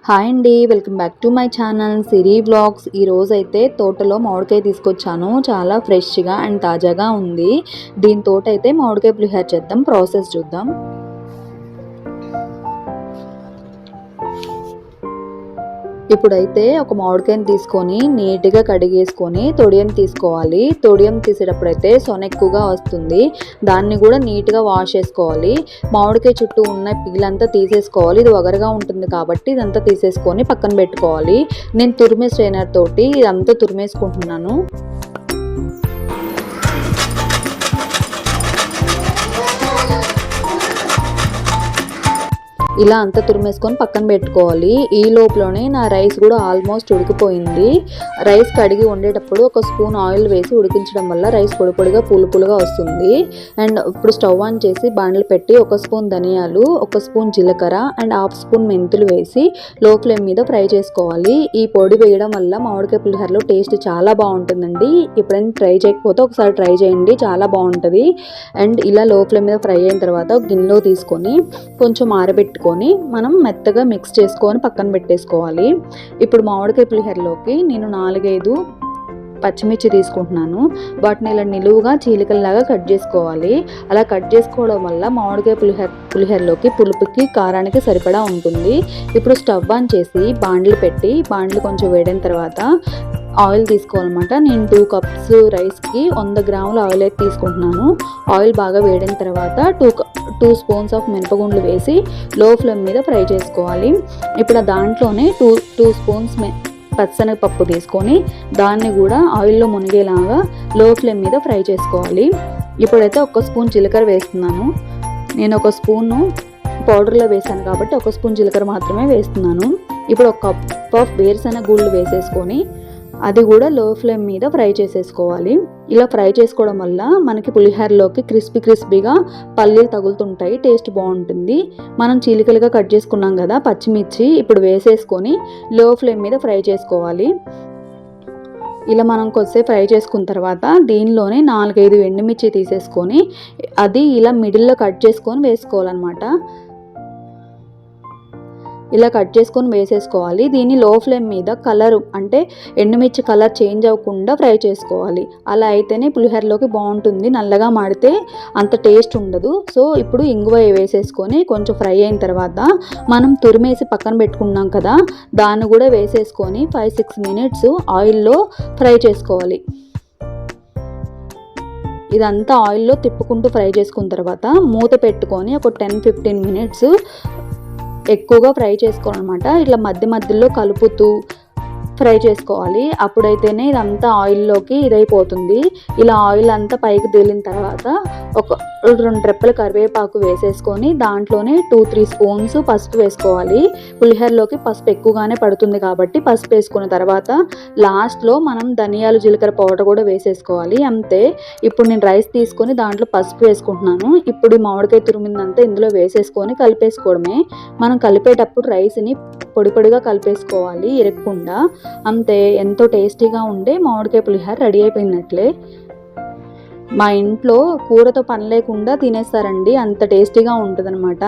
Hi అండి, welcome back to my channel Siri vlogs. ఈ రోజు అయితే తోటలో మామిడికాయ తీసుకొచ్చాను. చాలా ఫ్రెష్గా అండ్ తాజాగా ఉంది. దీంతో అయితే మామిడికాయ పులిహోర చేద్దాం. ప్రాసెస్ చూద్దాం. ఇప్పుడైతే ఒక మామిడికాయని తీసుకొని నీట్గా కడిగేసుకొని తొడియం తీసుకోవాలి. తొడియం తీసేటప్పుడైతే సొన ఎక్కువగా వస్తుంది. దాన్ని కూడా నీట్గా వాష్ చేసుకోవాలి. మామిడికాయ చుట్టూ ఉన్న పీలంతా తీసేసుకోవాలి. ఇది వగరగా ఉంటుంది కాబట్టి ఇదంతా తీసేసుకొని పక్కన పెట్టుకోవాలి. నేను తురిమే స్ట్రైనర్ తోటి ఇదంతా తురిమేసుకుంటున్నాను. ఇలా అంతా తురిమేసుకొని పక్కన పెట్టుకోవాలి. ఈ లోపలనే నా రైస్ కూడా ఆల్మోస్ట్ ఉడికిపోయింది. రైస్ కడిగి వండేటప్పుడు ఒక స్పూన్ ఆయిల్ వేసి ఉడికించడం వల్ల రైస్ పొడిగా పులుగా వస్తుంది. అండ్ ఇప్పుడు స్టవ్ ఆన్ చేసి బాండ్లు పెట్టి ఒక స్పూన్ ధనియాలు, ఒక స్పూన్ జీలకర్ర అండ్ హాఫ్ స్పూన్ మెంతులు వేసి లో ఫ్లేమ్ మీద ఫ్రై చేసుకోవాలి. ఈ పొడి వేయడం వల్ల మామిడికాయ పులిహోరలో టేస్ట్ చాలా బాగుంటుందండి. ఎప్పుడైనా ట్రై చేయకపోతే ఒకసారి ట్రై చేయండి, చాలా బాగుంటుంది. అండ్ ఇలా లో ఫ్లేమ్ మీద ఫ్రై అయిన తర్వాత గిన్నెలో తీసుకొని కొంచెం ఆరబెట్టుకొని మనం మెత్తగా మిక్స్ చేసుకొని పక్కన పెట్టేసుకోవాలి. ఇప్పుడు మామిడికాయ పులిహోరలోకి నేను 4-5 పచ్చిమిర్చి తీసుకుంటున్నాను. వాటిని ఇలా నిలువుగా చీలికల్లాగా కట్ చేసుకోవాలి. అలా కట్ చేసుకోవడం వల్ల మామిడికాయ పులిహోరలోకి పులుపుకి కారానికి సరిపడా ఉంటుంది. ఇప్పుడు స్టవ్ ఆన్ చేసి బాండ్లు పెట్టి బాండ్లు కొంచెం వేడిన తర్వాత ఆయిల్ తీసుకోవాలన్నమాట. నేను 2 కప్స్ రైస్కి 100 గ్రాముల ఆయిల్ అయితే తీసుకుంటున్నాను. ఆయిల్ బాగా వేడిన తర్వాత 2 స్పూన్స్ ఆఫ్ మినపగుండ్లు వేసి లో ఫ్లేమ్ మీద ఫ్రై చేసుకోవాలి. ఇప్పుడు దాంట్లోనే 2 స్పూన్స్ పచ్చిశనగపప్పు తీసుకొని దాన్ని కూడా ఆయిల్లో మునిగేలాగా లో ఫ్లేమ్ మీద ఫ్రై చేసుకోవాలి. ఇప్పుడైతే 1 స్పూన్ జీలకర్ర వేస్తున్నాను. నేను 1 స్పూను పౌడర్లో వేసాను కాబట్టి 1 స్పూన్ జీలకర్ర మాత్రమే వేస్తున్నాను. ఇప్పుడు 1 కప్ ఆఫ్ వేరుశనగ గుళ్ళు వేసేసుకొని అది కూడా లో ఫ్లేమ్ మీద ఫ్రై చేసేసుకోవాలి. ఇలా ఫ్రై చేసుకోవడం వల్ల మనకి పులిహోరలోకి క్రిస్పీగా పల్లీలు తగులుతుంటాయి, టేస్ట్ బాగుంటుంది. మనం చీలికలుగా కట్ చేసుకున్నాం కదా పచ్చిమిర్చి, ఇప్పుడు వేసేసుకొని లో ఫ్లేమ్ మీద ఫ్రై చేసుకోవాలి. ఇలా మనం కొద్దిసేపు ఫ్రై చేసుకున్న తర్వాత దీనిలోనే 4-5 ఎండుమిర్చి తీసేసుకొని అది ఇలా మిడిల్లో కట్ చేసుకొని వేసుకోవాలన్నమాట. ఇలా కట్ చేసుకొని వేసేసుకోవాలి. దీన్ని లో ఫ్లేమ్ మీద కలర్ అంటే ఎండుమిర్చి కలర్ చేంజ్ అవ్వకుండా ఫ్రై చేసుకోవాలి. అలా అయితేనే పులిహోరలోకి బాగుంటుంది. నల్లగా మాడితే అంత టేస్ట్ ఉండదు. సో ఇప్పుడు ఇంగువ వేసేసుకొని కొంచెం ఫ్రై అయిన తర్వాత మనం తురిమేసి పక్కన పెట్టుకున్నాం కదా, దాన్ని కూడా వేసేసుకొని 5-6 మినిట్స్ ఆయిల్లో ఫ్రై చేసుకోవాలి. ఇదంతా ఆయిల్లో తిప్పుకుంటూ ఫ్రై చేసుకున్న తర్వాత మూత పెట్టుకొని ఒక 10-15 మినిట్స్ ఎక్కువగా ఫ్రై చేసుకోవాలన్నమాట. ఇట్లా మధ్యలో కలుపుతూ ఫ్రై చేసుకోవాలి. అప్పుడైతేనే ఇదంతా ఆయిల్లోకి ఇదైపోతుంది. ఇలా ఆయిల్ అంతా పైకి తేలిన తర్వాత ఒక 2 రెప్పల కరివేపాకు వేసేసుకొని దాంట్లోనే 2-3 స్పూన్స్ పసుపు వేసుకోవాలి. పులిహోరలోకి పసుపు ఎక్కువగానే పడుతుంది కాబట్టి పసుపు వేసుకున్న తర్వాత లాస్ట్లో మనం ధనియాలు జీలకర్ర పౌడర్ కూడా వేసేసుకోవాలి. అంతే. ఇప్పుడు నేను రైస్ తీసుకొని దాంట్లో పసుపు వేసుకుంటున్నాను. ఇప్పుడు మామిడికాయ తురిమిందంతా ఇందులో వేసేసుకొని కలిపేసుకోవడమే. మనం కలిపేటప్పుడు రైస్ని పొడిగా కలిపేసుకోవాలి, ఇరగకుండా. అంతే, ఎంతో టేస్టీగా ఉండే మామిడికాయ పులిహోర రెడీ అయిపోయినట్లే. మా ఇంట్లో కూరతో పని లేకుండా తినేస్తారండి, అంత టేస్టీగా ఉంటుంది అనమాట.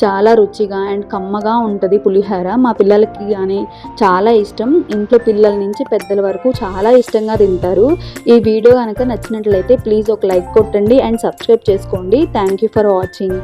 చాలా రుచిగా అండ్ కమ్మగా ఉంటుంది పులిహోర. మా పిల్లలకి కానీ చాలా ఇష్టం. ఇంట్లో పిల్లల నుంచి పెద్దల వరకు చాలా ఇష్టంగా తింటారు. ఈ వీడియో కనుక నచ్చినట్లయితే ప్లీజ్ ఒక లైక్ కొట్టండి అండ్ సబ్స్క్రైబ్ చేసుకోండి. Thank you for watching.